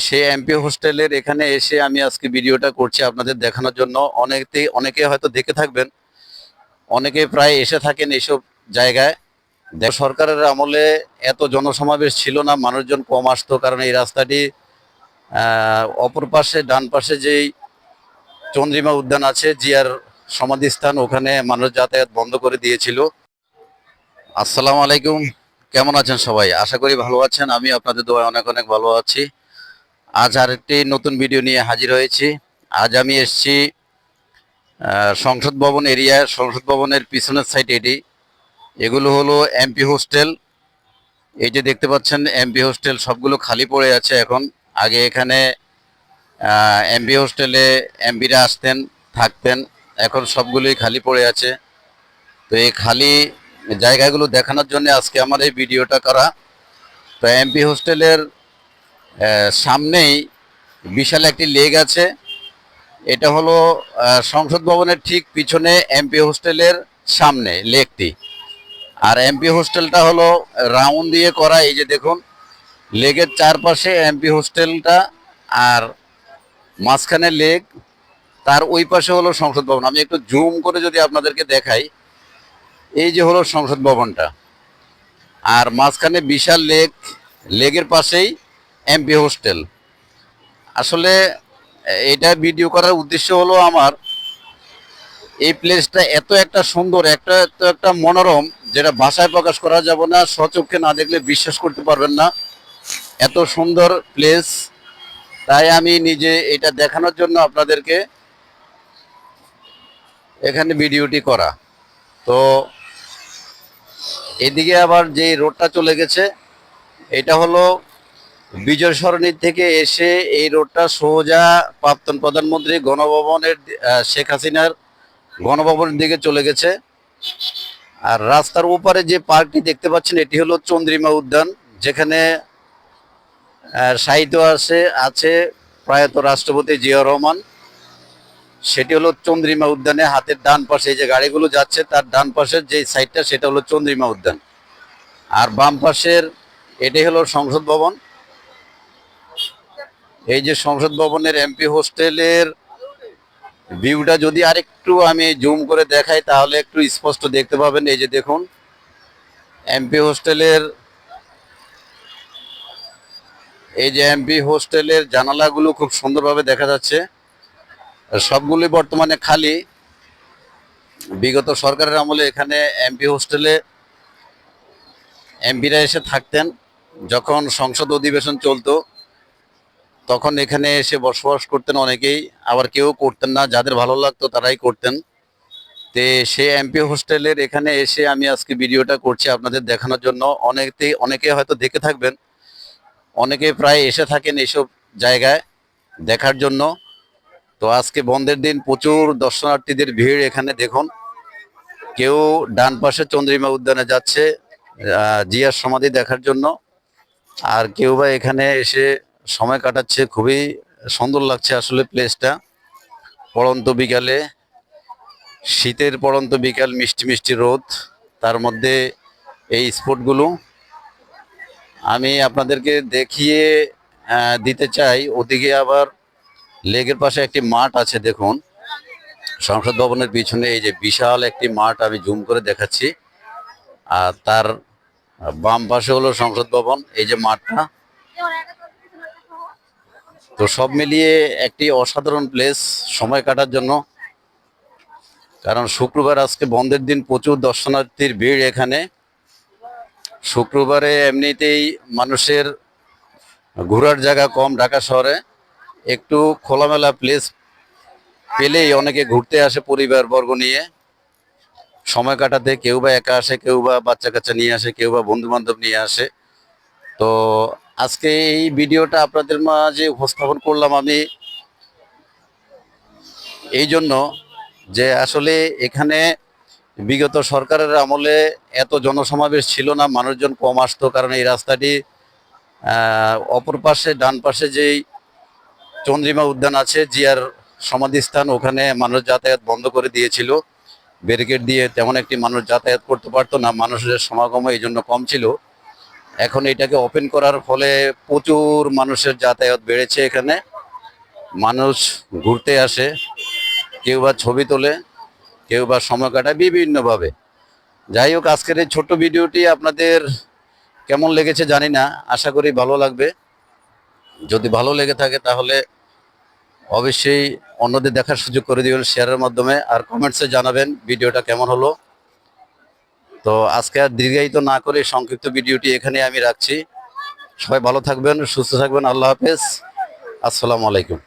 সে MP হোস্টেলের এখানে এসে আমি আজকে ভিডিওটা করছি আপনাদের দেখানোর জন্য। অনেকে হয়তো দেখে থাকবেন, অনেকে প্রায় এসে থাকেন এইসব জায়গায়। সরকারের আমলে এত জনসমাবেশ ছিল না, মানুষজন কম আসতো, কারণ এই রাস্তাটি অপর পাশে ডান পাশে যেই চন্দ্রিমা উদ্যান আছে, জিয়ার সমাধিস্থান, ওখানে মানুষ যাতায়াত বন্ধ করে দিয়েছিল। আসসালামু আলাইকুম, কেমন আছেন সবাই? আশা করি ভালো আছেন। আমি আপনাদের দোয়ায় অনেক অনেক ভালো আছি। আজ আরেকটি নতুন ভিডিও নিয়ে হাজির হয়েছি। আজ আমি এসেছি সংসদ ভবন এরিয়ায়। সংসদ ভবনের পিছনের সাইড এগুলো হলো এমপি হোস্টেল। এই যে দেখতে পাচ্ছেন এমপি হোস্টেল সবগুলো খালি পড়ে আছে এখন। আগে এখানে এমপি হোস্টেলে এমপিরা আসতেন, থাকতেন, এখন সবগুলোই খালি পড়ে আছে। তো এই খালি জায়গাগুলো দেখানোর জন্য আজকে আমার এই ভিডিওটা করা। তো এমপি হোস্টেলের সামনেই বিশাল একটি লেক আছে। এটা হলো সংসদ ভবনের ঠিক পিছনে এমপি হোস্টেলের সামনে লেকটি। আর এমপি হোস্টেলটা হলো রাউন্ড দিয়ে করা। এই যে দেখুন, লেকের চারপাশে এমপি হোস্টেলটা, আর মাঝখানে লেক, তার ওই পাশে হলো সংসদ ভবন। আমি একটু জুম করে যদি আপনাদেরকে দেখাই, এই যে হলো সংসদ ভবনটা, আর মাঝখানে বিশাল লেক, লেকের পাশেই এমপি হোস্টেল। আসলে এটা ভিডিও করার উদ্দেশ্য হলো আমার, এই প্লেসটা এত একটা সুন্দর, এত একটা মনোরম, যেটা ভাষায় প্রকাশ করা যাবে না, স্বচক্ষে না দেখলে বিশ্বাস করতে পারবেন না, এত সুন্দর প্লেস। তাই আমি নিজে এটা দেখানোর জন্য আপনাদেরকে এখানে ভিডিওটি করা। তো এদিকে আবার যে রোডটা চলে গেছে, এটা হলো বিজয় সরণি থেকে এসে এই রোডটা সোজা প্রাক্তন প্রধানমন্ত্রী গণভবনের, শেখ হাসিনার গণভবনের দিকে চলে গেছে। আর রাস্তার ওপারে যে পার্কটি দেখতে পাচ্ছেন, এটি হলো চন্দ্রিমা উদ্যান, যেখানে সাহিত্য আছে প্রয়াত রাষ্ট্রপতি জিয়াউর রহমান। সেটি হলো চন্দ্রিমা উদ্যানে হাতের ডান পাশে, এই যে গাড়িগুলো যাচ্ছে তার ডান পাশের যে সাইডটা, সেটা হলো চন্দ্রিমা উদ্যান। আর বাম পাশের এটাই হলো সংসদ ভবন। এই যে সংসদ ভবনের এমপি হোস্টেলের ভিউটা যদি আরেকটু আমি জুম করে দেখাই, তাহলে একটু স্পষ্ট দেখতে পাবেন। এই যে দেখুন, এমপি হোস্টেলের এমপি হোস্টেলের জানালাগুলো খুব সুন্দরভাবে দেখা যাচ্ছে। সবগুলি বর্তমানে খালি। বিগত সরকারের আমলে এখানে এমপি হোস্টেলে এমপিরা এসে থাকতেন। যখন সংসদ অধিবেশন চলতো তখন এখানে এসে বসবাস করতেন অনেকেই, আবার কেউ করতেন না, যাদের ভালো লাগতো তারাই করতেন। তে সে এমপি হোস্টেলের এখানে এসে আমি আজকে ভিডিওটা করছি আপনাদের দেখানোর জন্য। অনেকে হয়তো দেখে থাকবেন, অনেকে প্রায় এসে থাকেন এইসব জায়গায় দেখার জন্য। তো আজকে বন্ধের দিন, প্রচুর দর্শনার্থীদের ভিড় এখানে। দেখুন, কেউ ডান পাশে চন্দ্রিমা উদ্যানে যাচ্ছে জিয়ার সমাধি দেখার জন্য, আর কেউ বা এখানে এসে সময় কাটাচ্ছে। খুবই সুন্দর লাগছে আসলে প্লেসটা। পড়ন্ত বিকালে, শীতের পড়ন্ত বিকাল, মিষ্টি মিষ্টি রোদ, তার মধ্যে এই স্পটগুলো আমি আপনাদেরকে দেখিয়ে দিতে চাই। ওদিকে আবার লেকের পাশে একটি মাঠ আছে। দেখুন, সংসদ ভবনের পিছনে এই যে বিশাল একটি মাঠ, আমি জুম করে দেখাচ্ছি। আর তার বাম পাশে হলো সংসদ ভবন, এই যে মাঠটা। তো সব মিলিয়ে একটি অসাধারণ প্লেস সময় কাটার জন্য। কারণ শুক্রবার, আজকে বন্ধের দিন, প্রচুর দর্শনার্থীর ভিড় এখানে। শুক্রবারে এমনিতেই মানুষের ঘোরার জায়গা কম ঢাকা শহরে। একটু খোলামেলা প্লেস পেলেই অনেকে ঘুরতে আসে পরিবার বর্গ নিয়ে সময় কাটাতে। কেউ বা একা আসে, কেউ বা বাচ্চা কাচ্চা নিয়ে আসে, কেউ বা বন্ধু বান্ধব নিয়ে আসে। তো আজকে এই ভিডিওটা আপনাদের মাঝে উপস্থাপন করলাম আমি এই জন্য যে আসলে এখানে বিগত সরকারের আমলে এত জনসমাবেশ ছিল না, মানুষজন কম আসতো, কারণ এই রাস্তাটি অপর পাশে ডান পাশে যেই চন্দ্রিমা উদ্যান আছে, জিয়ার সমাধিস্থান, ওখানে মানুষ যাতায়াত বন্ধ করে দিয়েছিল ব্যারিকেড দিয়ে। তেমন একটি মানুষ যাতায়াত করতে পারতো না, মানুষের সমাগম এই জন্য কম ছিল। এখন এটাকে ওপেন করার ফলে প্রচুর মানুষের যাতায়াত বেড়েছে। এখানে মানুষ ঘুরতে আসে, কেউ বা ছবি তোলে, কেউ বা সময় কাটায় বিভিন্নভাবে। যাই হোক, আজকের এই ছোট্ট ভিডিওটি আপনাদের কেমন লেগেছে জানি না, আশা করি ভালো লাগবে। যদি ভালো লেগে থাকে তাহলে অবশ্যই অন্যদের দেখার সুযোগ করে দিবেন শেয়ারের মাধ্যমে, আর কমেন্টসে জানাবেন ভিডিওটা কেমন হলো। তো আজকে আর দীর্ঘায়িত না করে সংক্ষিপ্ত ভিডিওটি এখানে আমি রাখছি। সবাই ভালো থাকবেন, সুস্থ থাকবেন। আল্লাহ হাফেজ, আসসালামু আলাইকুম।